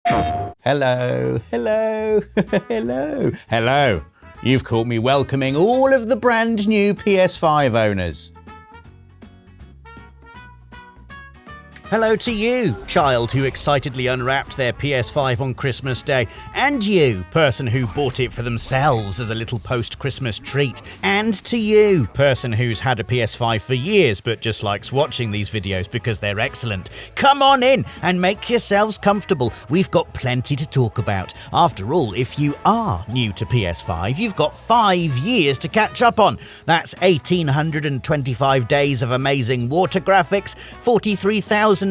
Hello, hello, hello, hello. You've caught me welcoming all of the brand new PS5 owners. Hello to you, child who excitedly unwrapped their PS5 on Christmas Day, and you, person who bought it for themselves as a little post-Christmas treat, and to you, person who's had a PS5 for years but just likes watching these videos because they're excellent. Come on in and make yourselves comfortable. We've got plenty to talk about. After all, if you are new to PS5, you've got 5 years to catch up on. That's 1,825 days of amazing water graphics, 43,800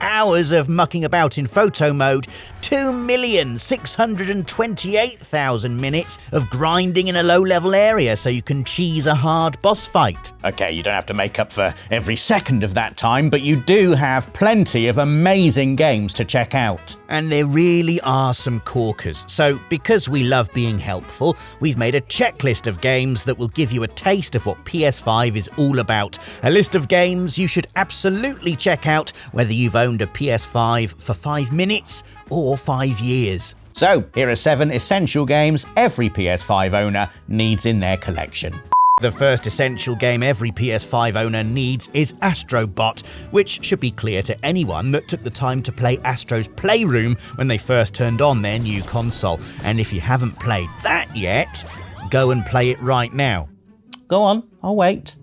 hours of mucking about in photo mode, 2,628,000 minutes of grinding in a low-level area so you can cheese a hard boss fight. Okay, you don't have to make up for every second of that time, but you do have plenty of amazing games to check out. And there really are some corkers. So, because we love being helpful, we've made a checklist of games that will give you a taste of what PS5 is all about. A list of games you should absolutely check out, whether you've owned a PS5 for 5 minutes or 5 years. So, here are 7 essential games every PS5 owner needs in their collection. The first essential game every PS5 owner needs is Astro Bot, which should be clear to anyone that took the time to play Astro's Playroom when they first turned on their new console. And if you haven't played that yet, go and play it right now. Go on, I'll wait.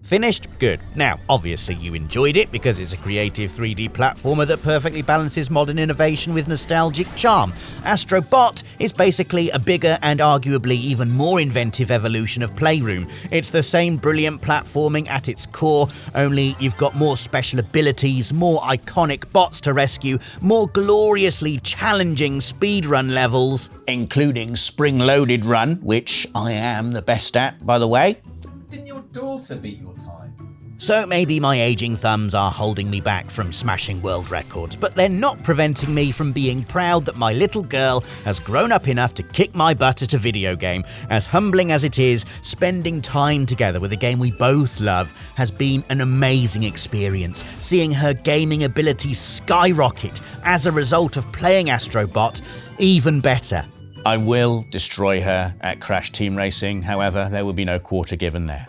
Finished? Good. Now, obviously you enjoyed it because it's a creative 3D platformer that perfectly balances modern innovation with nostalgic charm. Astro Bot is basically a bigger and arguably even more inventive evolution of Playroom. It's the same brilliant platforming at its core, only you've got more special abilities, more iconic bots to rescue, more gloriously challenging speedrun levels, including spring-loaded run, which I am the best at, by the way. Didn't your daughter beat your time? So maybe my aging thumbs are holding me back from smashing world records, but they're not preventing me from being proud that my little girl has grown up enough to kick my butt at a video game. As humbling as it is, spending time together with a game we both love has been an amazing experience. Seeing her gaming abilities skyrocket as a result of playing Astro Bot, even better. I will destroy her at Crash Team Racing, however, there will be no quarter given there.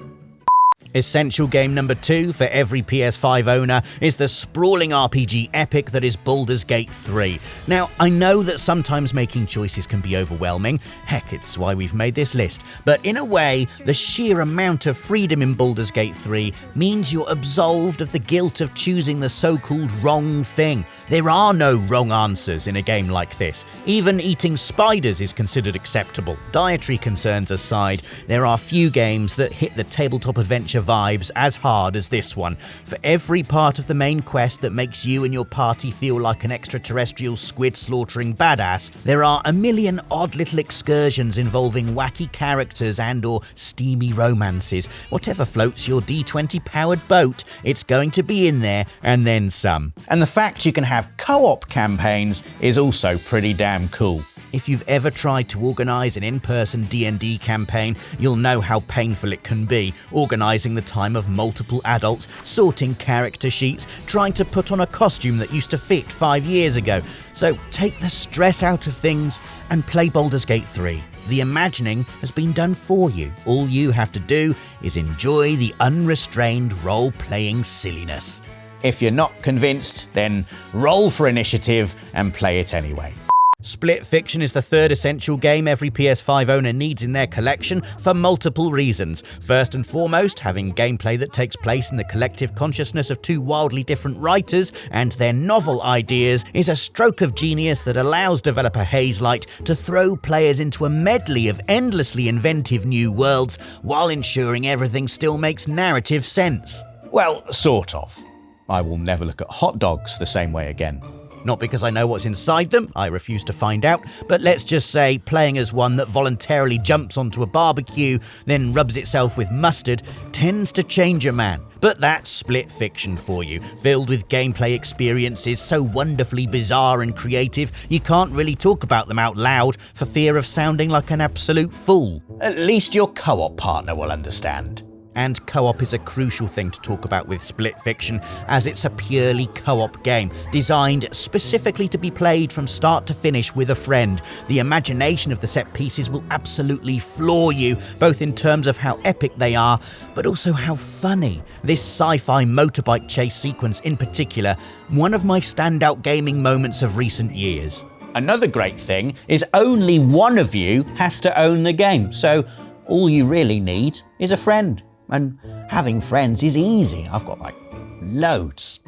Essential game number 2 for every PS5 owner is the sprawling RPG epic that is Baldur's Gate 3. Now, I know that sometimes making choices can be overwhelming, heck, it's why we've made this list, but in a way, the sheer amount of freedom in Baldur's Gate 3 means you're absolved of the guilt of choosing the so-called wrong thing. There are no wrong answers in a game like this. Even eating spiders is considered acceptable. Dietary concerns aside, there are few games that hit the tabletop adventure vibes as hard as this one. For every part of the main quest that makes you and your party feel like an extraterrestrial squid slaughtering badass, there are a million odd little excursions involving wacky characters and or steamy romances. Whatever floats your D20 powered boat, it's going to be in there and then some. And the fact you can have co-op campaigns is also pretty damn cool. If you've ever tried to organise an in-person D&D campaign, you'll know how painful it can be, organising the time of multiple adults, sorting character sheets, trying to put on a costume that used to fit 5 years ago. So take the stress out of things and play Baldur's Gate 3. The imagining has been done for you. All you have to do is enjoy the unrestrained role-playing silliness. If you're not convinced, then roll for initiative and play it anyway. Split Fiction is the third essential game every PS5 owner needs in their collection for multiple reasons. First and foremost, having gameplay that takes place in the collective consciousness of two wildly different writers and their novel ideas is a stroke of genius that allows developer Hazelight to throw players into a medley of endlessly inventive new worlds while ensuring everything still makes narrative sense. Well, sort of. I will never look at hot dogs the same way again. Not because I know what's inside them, I refuse to find out, but let's just say playing as one that voluntarily jumps onto a barbecue, then rubs itself with mustard, tends to change a man. But that's Split Fiction for you, filled with gameplay experiences so wonderfully bizarre and creative, you can't really talk about them out loud for fear of sounding like an absolute fool. At least your co-op partner will understand. And co-op is a crucial thing to talk about with Split Fiction, as it's a purely co-op game, designed specifically to be played from start to finish with a friend. The imagination of the set pieces will absolutely floor you, both in terms of how epic they are, but also how funny. This sci-fi motorbike chase sequence in particular, one of my standout gaming moments of recent years. Another great thing is only one of you has to own the game, so all you really need is a friend. And having friends is easy. I've got like loads.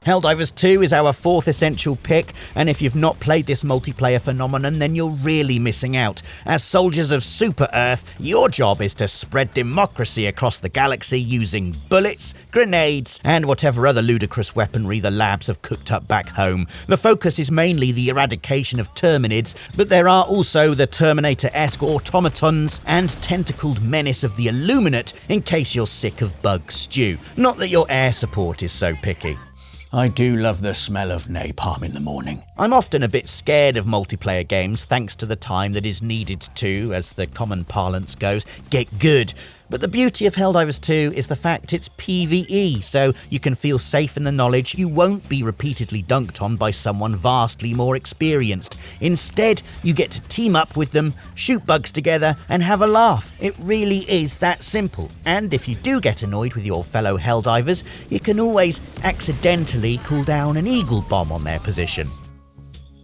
Helldivers 2 is our fourth essential pick, and if you've not played this multiplayer phenomenon, then you're really missing out. As soldiers of Super Earth, your job is to spread democracy across the galaxy using bullets, grenades, and whatever other ludicrous weaponry the labs have cooked up back home. The focus is mainly the eradication of Terminids, but there are also the Terminator-esque automatons and tentacled menace of the Illuminate in case you're sick of bug stew. Not that your air support is so picky. I do love the smell of napalm in the morning. I'm often a bit scared of multiplayer games thanks to the time that is needed to, as the common parlance goes, get good. But the beauty of Helldivers 2 is the fact it's PvE, so you can feel safe in the knowledge you won't be repeatedly dunked on by someone vastly more experienced. Instead, you get to team up with them, shoot bugs together, and have a laugh. It really is that simple. And if you do get annoyed with your fellow Helldivers, you can always accidentally cool down an eagle bomb on their position.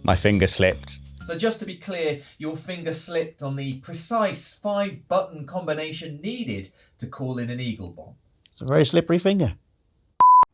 My finger slipped. So just to be clear, your finger slipped on the precise 5-button combination needed to call in an eagle bomb. It's a very slippery finger.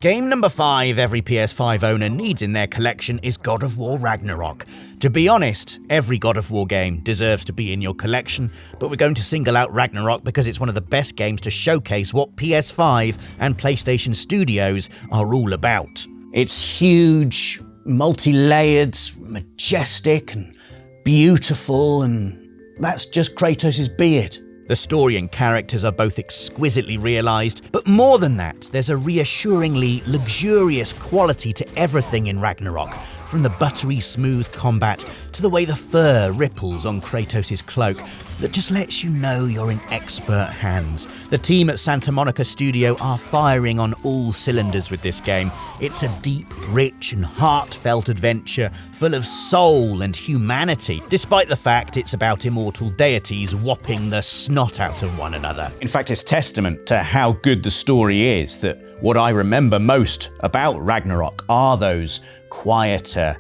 Game number 5 every PS5 owner needs in their collection is God of War Ragnarök. To be honest, every God of War game deserves to be in your collection, but we're going to single out Ragnarök because it's one of the best games to showcase what PS5 and PlayStation Studios are all about. It's huge, multi-layered, majestic, and beautiful, and that's just Kratos' beard. The story and characters are both exquisitely realised, but more than that, there's a reassuringly luxurious quality to everything in Ragnarök, from the buttery smooth combat to the way the fur ripples on Kratos' cloak that just lets you know you're in expert hands. The team at Santa Monica Studio are firing on all cylinders with this game. It's a deep, rich and heartfelt adventure full of soul and humanity, despite the fact it's about immortal deities whopping the snot out of one another. In fact, it's testament to how good the story is that what I remember most about Ragnarök are those quieter,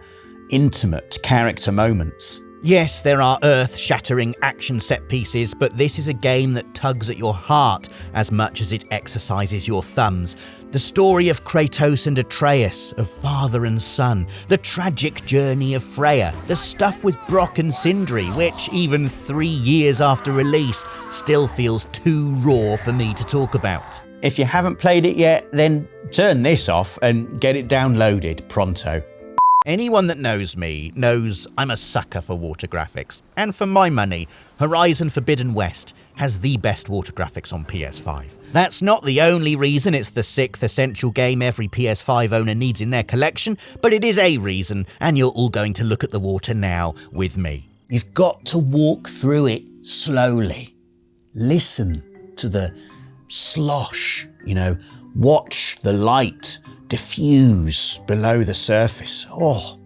intimate character moments. Yes, there are earth-shattering action set pieces, but this is a game that tugs at your heart as much as it exercises your thumbs. The story of Kratos and Atreus, of father and son, the tragic journey of Freya, the stuff with Brock and Sindri, which, even 3 years after release, still feels too raw for me to talk about. If you haven't played it yet, then turn this off and get it downloaded pronto. Anyone that knows me knows I'm a sucker for water graphics, and for my money, Horizon Forbidden West has the best water graphics on PS5. That's not the only reason it's the 6th essential game every PS5 owner needs in their collection, but it is a reason, and you're all going to look at the water now with me. You've got to walk through it slowly. Listen to the slosh, watch the light diffuse below the surface. Oh.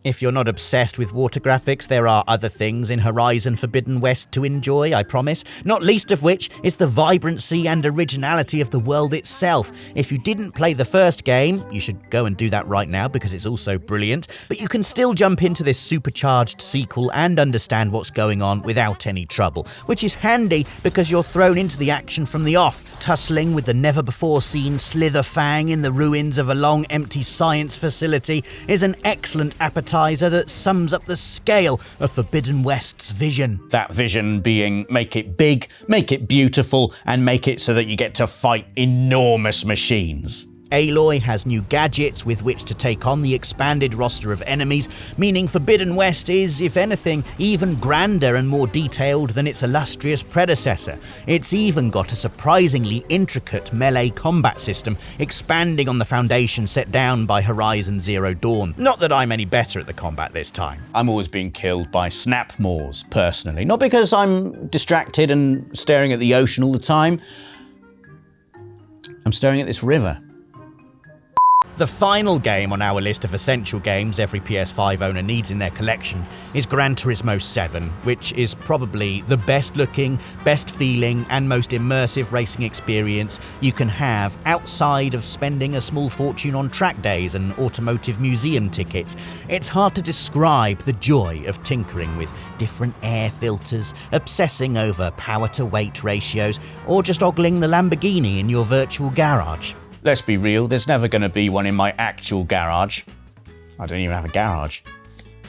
If you're not obsessed with water graphics, there are other things in Horizon Forbidden West to enjoy, I promise, not least of which is the vibrancy and originality of the world itself. If you didn't play the first game, you should go and do that right now because it's also brilliant, but you can still jump into this supercharged sequel and understand what's going on without any trouble, which is handy because you're thrown into the action from the off, tussling with the never-before-seen Slitherfang in the ruins of a long empty science facility is an excellent appetizer that sums up the scale of Forbidden West's vision. That vision being make it big, make it beautiful, and make it so that you get to fight enormous machines. Aloy has new gadgets with which to take on the expanded roster of enemies, meaning Forbidden West is, if anything, even grander and more detailed than its illustrious predecessor. It's even got a surprisingly intricate melee combat system, expanding on the foundation set down by Horizon Zero Dawn. Not that I'm any better at the combat this time. I'm always being killed by snapmaws, personally. Not because I'm distracted and staring at the ocean all the time, I'm staring at this river. The final game on our list of essential games every PS5 owner needs in their collection is Gran Turismo 7, which is probably the best looking, best feeling and most immersive racing experience you can have outside of spending a small fortune on track days and automotive museum tickets. It's hard to describe the joy of tinkering with different air filters, obsessing over power to weight ratios, or just ogling the Lamborghini in your virtual garage. Let's be real, there's never going to be one in my actual garage. I don't even have a garage.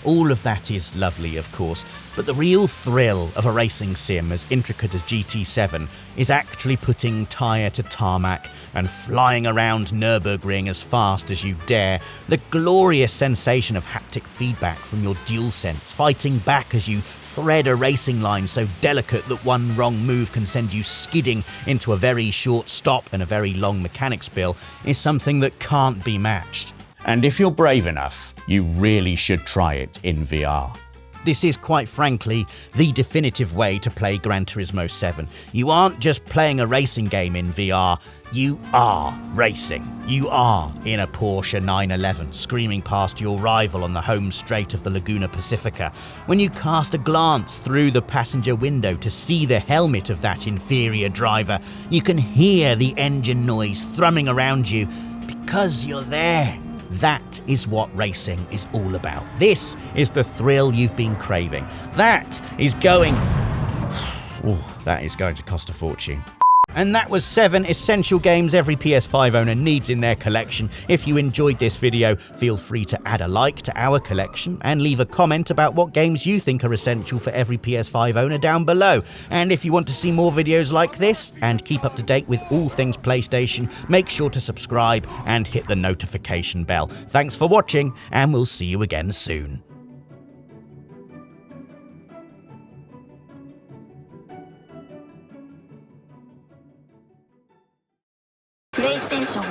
All of that is lovely, of course, but the real thrill of a racing sim as intricate as GT7 is actually putting tyre to tarmac and flying around Nürburgring as fast as you dare. The glorious sensation of haptic feedback from your DualSense, fighting back as you thread a racing line so delicate that one wrong move can send you skidding into a very short stop and a very long mechanics bill, is something that can't be matched. And if you're brave enough, you really should try it in VR. This is quite frankly the definitive way to play Gran Turismo 7. You aren't just playing a racing game in VR, you are racing. You are in a Porsche 911, screaming past your rival on the home straight of the Laguna Pacifica. When you cast a glance through the passenger window to see the helmet of that inferior driver, you can hear the engine noise thrumming around you because you're there. That is what racing is all about. This is the thrill you've been craving. That is going to cost a fortune. And that was 7 essential games every PS5 owner needs in their collection. If you enjoyed this video, feel free to add a like to our collection and leave a comment about what games you think are essential for every PS5 owner down below. And if you want to see more videos like this and keep up to date with all things PlayStation, make sure to subscribe and hit the notification bell. Thanks for watching, and we'll see you again soon. PlayStation